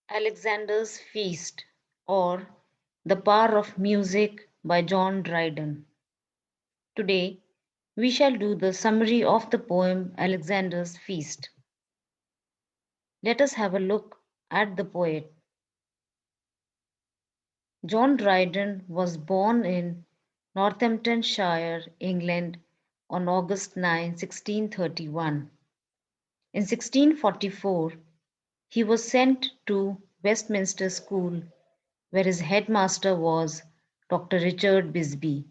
Alexander's Feast, or The Power of Music by John Dryden. Today, we shall do the summary of the poem Alexander's Feast. Let us have a look at the poet. John Dryden was born in Northamptonshire, England on August 9, 1631. In 1644, he was sent to Westminster School, where his headmaster was Dr. Richard Bisbee.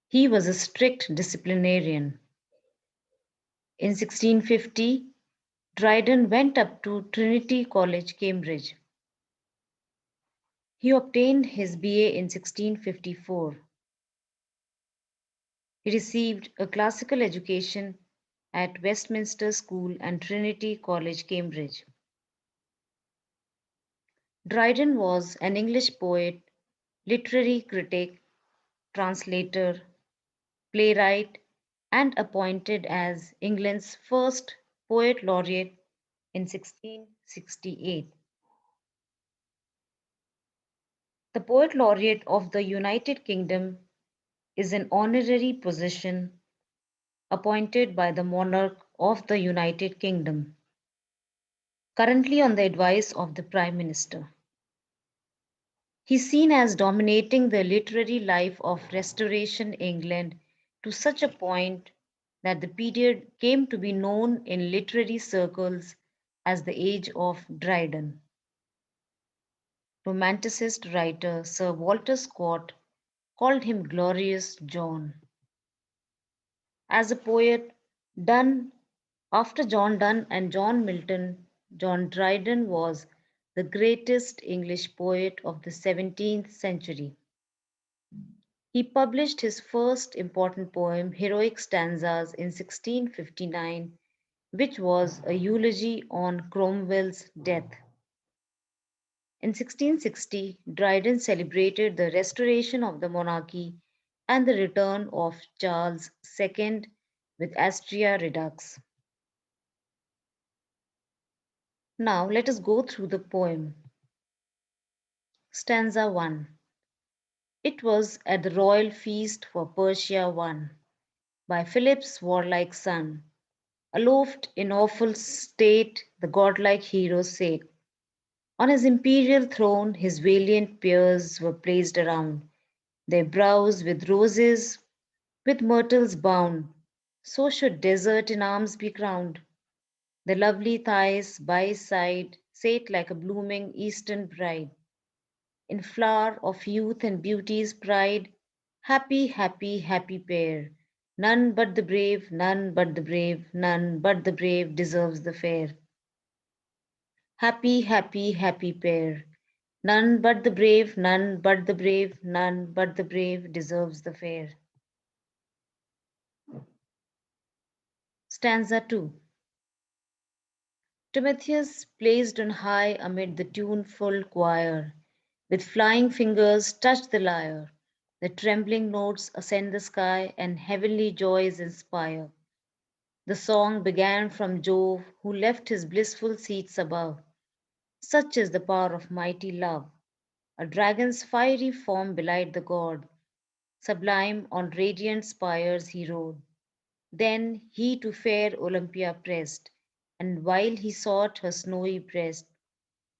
He was a strict disciplinarian. In 1650, Dryden went up to Trinity College, Cambridge. He obtained his BA in 1654. He received a classical education at Westminster School and Trinity College, Cambridge. Dryden was an English poet, literary critic, translator, playwright, and appointed as England's first poet laureate in 1668. The Poet Laureate of the United Kingdom is an honorary position appointed by the monarch of the United Kingdom, currently on the advice of the Prime Minister. He is seen as dominating the literary life of Restoration England to such a point that the period came to be known in literary circles as the Age of Dryden. Romanticist writer Sir Walter Scott called him Glorious John. As a poet, Donne, after John Donne and John Milton, John Dryden was the greatest English poet of the 17th century. He published his first important poem, Heroic Stanzas, in 1659, which was a eulogy on Cromwell's death. In 1660, Dryden celebrated the restoration of the monarchy and the return of Charles II with Astrea Redux. Now let us go through the poem. Stanza 1. It was at the royal feast for Persia won by Philip's warlike son. Aloft in awful state the godlike hero sate. On his imperial throne his valiant peers were placed around, their brows with roses, with myrtles bound. So should desert in arms be crowned. The lovely thighs by his side sate like a blooming eastern bride, in flower of youth and beauty's pride. Happy, happy, happy pair. None but the brave, none but the brave, none but the brave deserves the fair. Happy, happy, happy pair. None but the brave, none but the brave, none but the brave deserves the fair. Stanza 2. Timotheus, placed on high amid the tuneful choir, with flying fingers touch the lyre. The trembling notes ascend the sky and heavenly joys inspire. The song began from Jove, who left his blissful seats above. Such is the power of mighty love. A dragon's fiery form belied the god. Sublime on radiant spires he rode. Then he to fair Olympia pressed, and while he sought her snowy breast,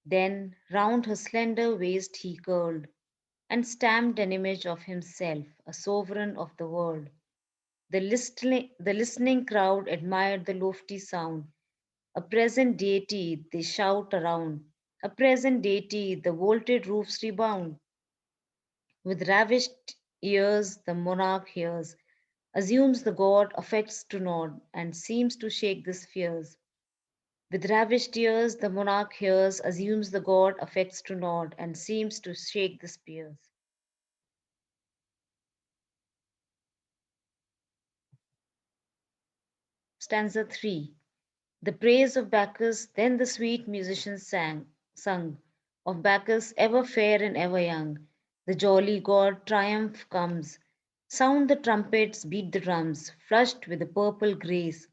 then round her slender waist he curled, and stamped an image of himself, a sovereign of the world. The listening crowd admired the lofty sound. A present deity, they shout around. A present deity, the vaulted roofs rebound. With ravished ears, the monarch hears, assumes the god affects to nod, and seems to shake the spheres. With ravished ears, the monarch hears, assumes the god affects to nod, and seems to shake the spears. Stanza 3. The praise of Bacchus, then the sweet musicians sung, of Bacchus ever fair and ever young. The jolly god triumph comes. Sound the trumpets, beat the drums, flushed with a purple grace.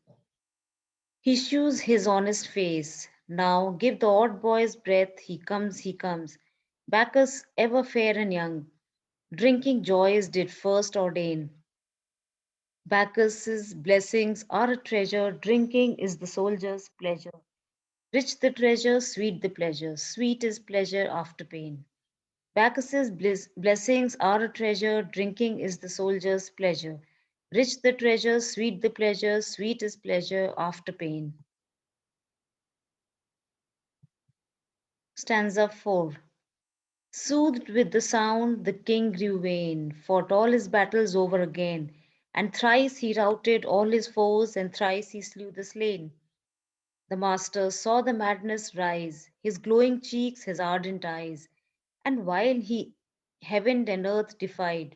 He shews his honest face. Now give the odd boy's breath, he comes. Bacchus, ever fair and young, drinking joys did first ordain. Bacchus's blessings are a treasure, drinking is the soldier's pleasure. Rich the treasure, sweet the pleasure, sweet is pleasure after pain. Bacchus's blessings are a treasure, drinking is the soldier's pleasure. Rich the treasure, sweet the pleasure, sweet is pleasure after pain. Stanza 4. Soothed with the sound, the king grew vain, fought all his battles over again, and thrice he routed all his foes, and thrice he slew the slain. The master saw the madness rise, his glowing cheeks, his ardent eyes, and while he heaven and earth defied,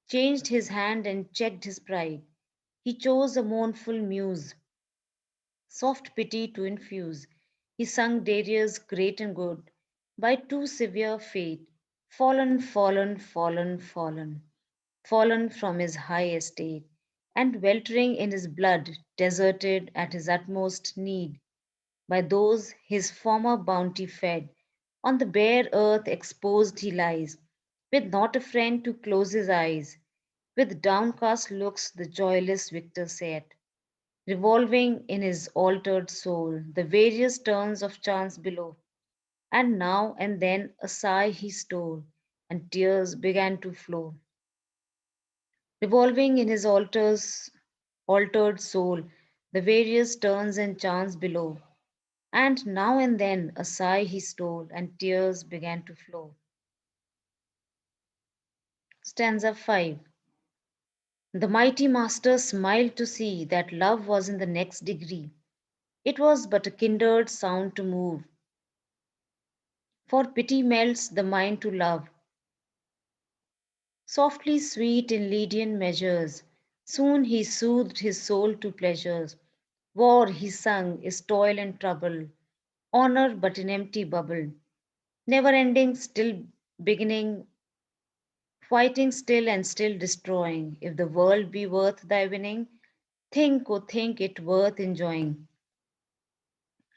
changed his hand and checked his pride. He chose a mournful muse, soft pity to infuse. He sung Darius great and good, by too severe fate, fallen, fallen, fallen, fallen, fallen from his high estate, and weltering in his blood, deserted at his utmost need, by those his former bounty fed. On the bare earth exposed he lies, with not a friend to close his eyes. With downcast looks the joyless victor sat, revolving in his altered soul the various turns of chance below. And now and then a sigh he stole, and tears began to flow, revolving in his altered soul the various turns and chance below. And now and then a sigh he stole, and tears began to flow. Stanza 5. The mighty master smiled to see that love was in the next degree. It was but a kindred sound to move, for pity melts the mind to love. Softly sweet in Lydian measures, soon he soothed his soul to pleasures. War, he sung, is toil and trouble, honor but an empty bubble, never ending, still beginning, fighting still and still destroying. If the world be worth thy winning, think, oh think it worth enjoying.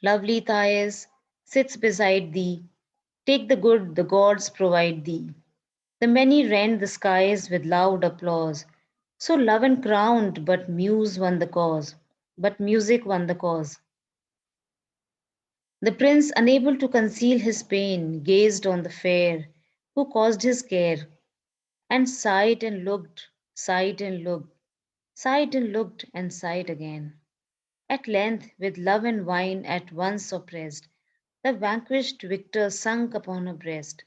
Lovely Thais sits beside thee. Take the good the gods provide thee. The many rend the skies with loud applause. So love and crowned, but muse won the cause. But music won the cause. The prince, unable to conceal his pain, gazed on the fair who caused his care, and sighed and looked, sighed and looked, sighed and looked, and sighed again. At length, with love and wine at once oppressed, the vanquished victor sunk upon her breast.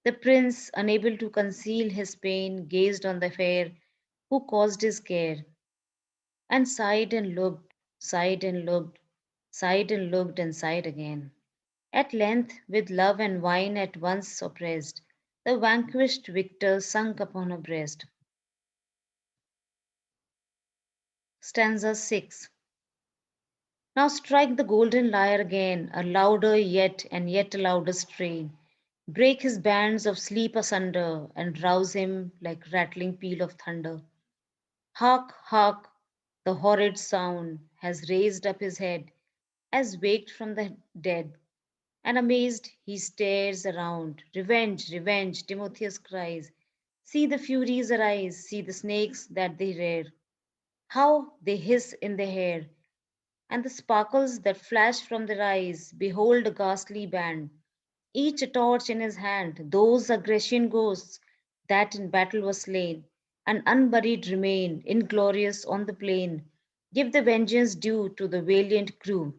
The prince, unable to conceal his pain, gazed on the fair who caused his care, and sighed and looked, sighed and looked, sighed and looked, and sighed again. At length, with love and wine at once oppressed, the vanquished victor sunk upon her breast. Stanza 6. Now strike the golden lyre again, a louder yet and yet a louder strain. Break his bands of sleep asunder, and rouse him like rattling peal of thunder. Hark, hark, the horrid sound has raised up his head, as waked from the dead, and amazed he stares around. Revenge, revenge, Timotheus cries. See the furies arise, see the snakes that they rear, how they hiss in the hair, and the sparkles that flash from their eyes. Behold a ghastly band, each a torch in his hand, those are Grecian ghosts that in battle were slain, and unburied remain, inglorious on the plain. Give the vengeance due to the valiant crew.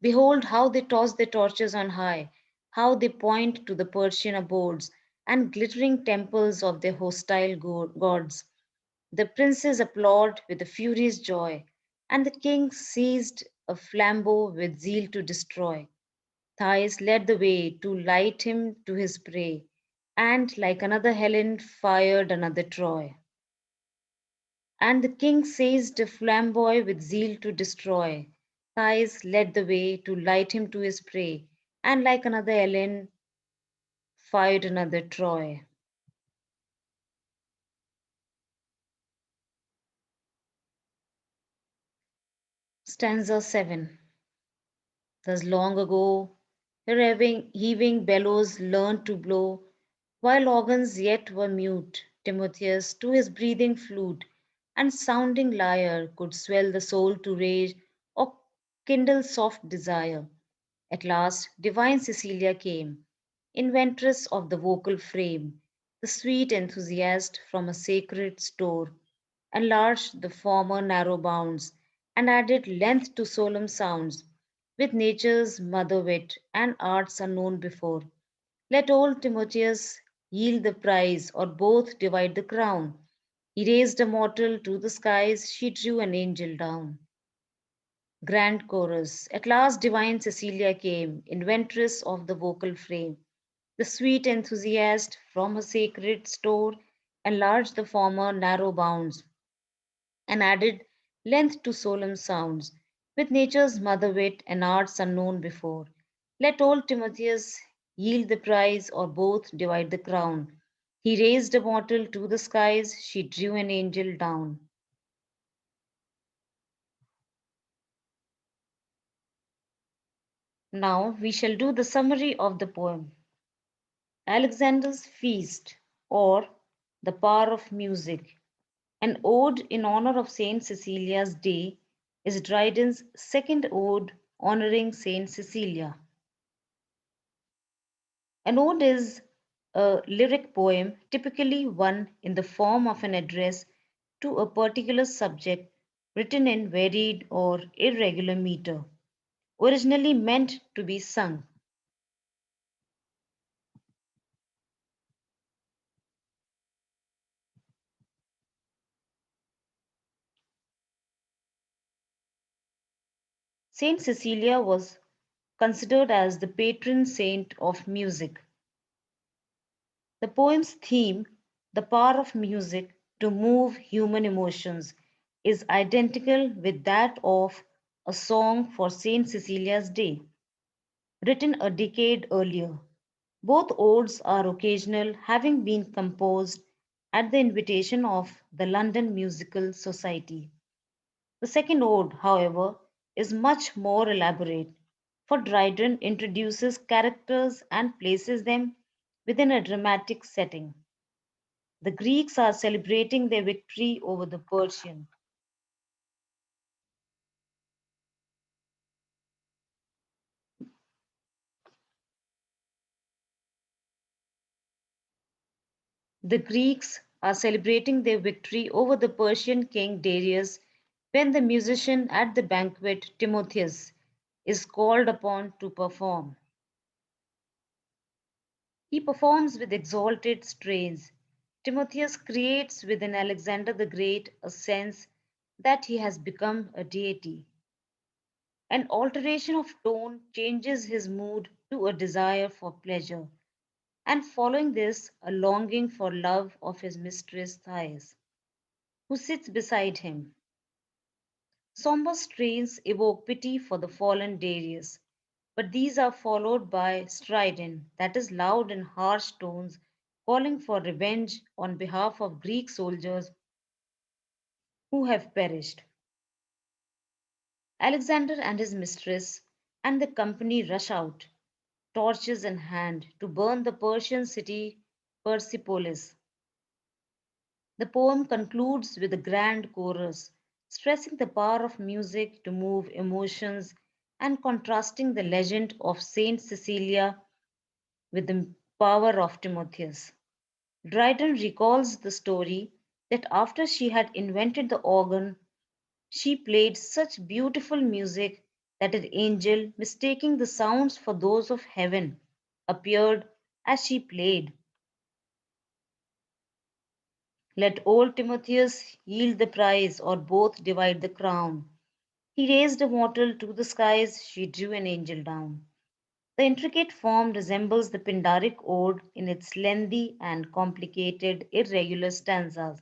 Behold how they toss their torches on high, how they point to the Persian abodes and glittering temples of their hostile gods. The princes applaud with a furious joy, and the king seized a flambeau with zeal to destroy. Thais led the way to light him to his prey, and like another Helen fired another Troy. And the king seized a flamboy with zeal to destroy. Thais led the way to light him to his prey, and like another Helen fired another Troy. Stanza 7. Thus long ago, heaving bellows learned to blow, while organs yet were mute. Timotheus to his breathing flute and sounding lyre could swell the soul to rage or kindle soft desire. At last, divine Cecilia came, inventress of the vocal frame, the sweet enthusiast from a sacred store, enlarged the former narrow bounds, and added length to solemn sounds, with nature's mother wit and arts unknown before. Let old Timotheus yield the prize, or both divide the crown. He raised a mortal to the skies, she drew an angel down. Grand chorus. At last divine Cecilia came, inventress of the vocal frame. The sweet enthusiast from her sacred store enlarged the former narrow bounds and added length to solemn sounds, with nature's mother wit and arts unknown before. Let old Timotheus yield the prize, or both divide the crown. He raised a mortal to the skies, she drew an angel down. Now we shall do the summary of the poem. Alexander's Feast, or The Power of Music, an ode in honor of Saint Cecilia's Day, is Dryden's second ode honoring Saint Cecilia. An ode is a lyric poem, typically one in the form of an address to a particular subject, written in varied or irregular meter, originally meant to be sung. Saint Cecilia was considered as the patron saint of music. The poem's theme, the power of music to move human emotions, is identical with that of A Song for St. Cecilia's Day, written a decade earlier. Both odes are occasional, having been composed at the invitation of the London Musical Society. The second ode, however, is much more elaborate, for Dryden introduces characters and places them within a dramatic setting. The Greeks are celebrating their victory over the Persian. The Greeks are celebrating their victory over the Persian king Darius when the musician at the banquet, Timotheus, is called upon to perform. He performs with exalted strains. Timotheus creates within Alexander the Great a sense that he has become a deity. An alteration of tone changes his mood to a desire for pleasure, and following this, a longing for love of his mistress Thais, who sits beside him. Somber strains evoke pity for the fallen Darius, but these are followed by strident, that is, loud and harsh tones, calling for revenge on behalf of Greek soldiers who have perished. Alexander and his mistress and the company rush out, torches in hand, to burn the Persian city Persepolis. The poem concludes with a grand chorus, stressing the power of music to move emotions and contrasting the legend of Saint Cecilia with the power of Timotheus. Dryden recalls the story that after she had invented the organ, she played such beautiful music that an angel, mistaking the sounds for those of heaven, appeared as she played. Let old Timotheus yield the prize, or both divide the crown. He raised a mortal to the skies, she drew an angel down. The intricate form resembles the Pindaric ode in its lengthy and complicated irregular stanzas,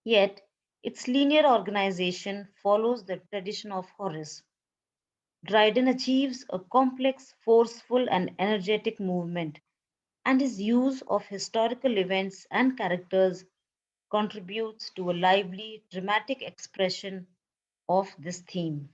yet its linear organization follows the tradition of Horace. Dryden achieves a complex, forceful, and energetic movement, and his use of historical events and characters contributes to a lively, dramatic expression of this theme.